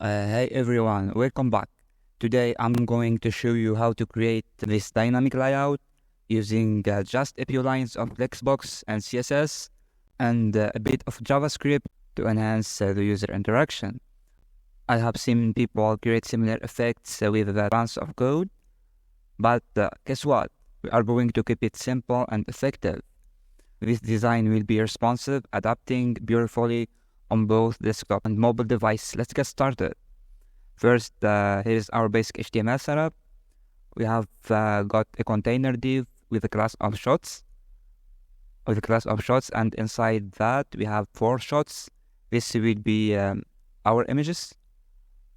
Hey everyone, welcome back. Today I'm going to show you how to create this dynamic layout using just a few lines of Flexbox and CSS and a bit of JavaScript to enhance the user interaction. I have seen people create similar effects with a bunch of code, but guess what? We are going to keep it simple and effective. This design will be responsive, adapting beautifully on both desktop and mobile device. Let's get started. First, here's our basic HTML setup. We have got a container div with a class of shots, and inside that we have 4 shots. This will be our images.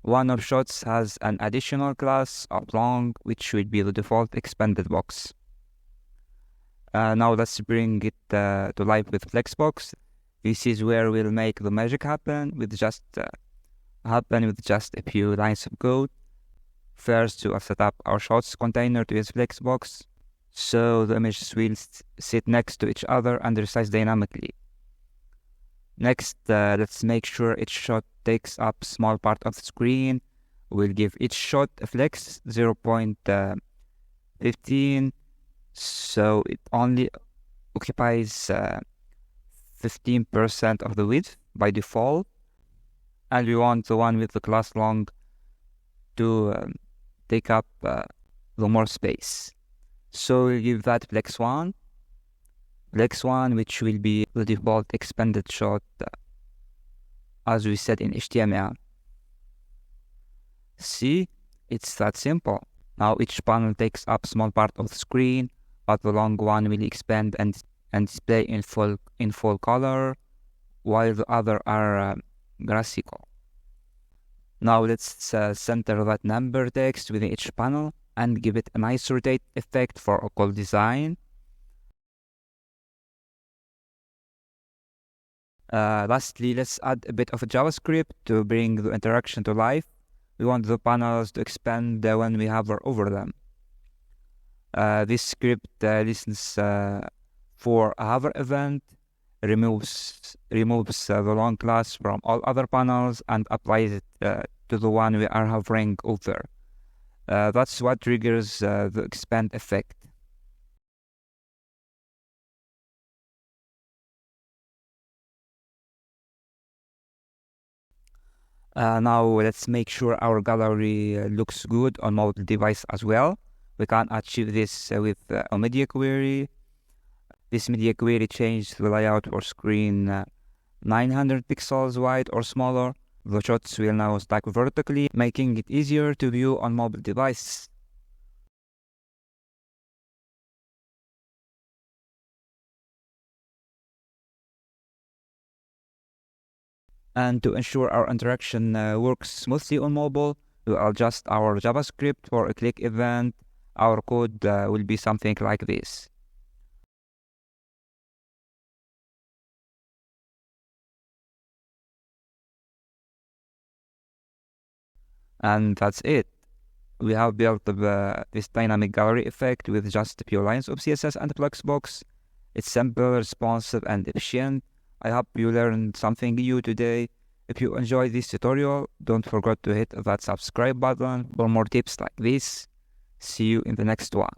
One of shots has an additional class of long, which will be the default expanded box. Now let's bring it to life with Flexbox. This is where we'll make the magic happen with just a few lines of code. First, we'll set up our shots container to use Flexbox, so the images will sit next to each other and resize dynamically. Next, let's make sure each shot takes up small part of the screen. We'll give each shot a flex 0.15, so it only occupies 15% of the width by default, and we want the one with the class long to take up the more space. So we'll give that flex 1, which will be the default expanded shot as we said in HTML. See, it's that simple. Now each panel takes up small part of the screen, but the long one will expand and display in full color, while the other are graphical. Now let's center that number text within each panel and give it a nice rotate effect for a cool design. Lastly, let's add a bit of JavaScript to bring the interaction to life. We want the panels to expand when we hover over them. This script listens for a hover event, removes the long class from all other panels and applies it to the one we are hovering over. That's what triggers the expand effect. Now let's make sure our gallery looks good on mobile device as well. We can achieve this with a media query. This media query changes the layout for screen 900 pixels wide or smaller. The shots will now stack vertically, making it easier to view on mobile device. And to ensure our interaction works smoothly on mobile, we'll adjust our JavaScript for a click event. Our code will be something like this. And that's it. We have built this dynamic gallery effect with just a few lines of CSS and Flexbox. It's simple, responsive, and efficient. I hope you learned something new today. If you enjoyed this tutorial, don't forget to hit that subscribe button for more tips like this. See you in the next one.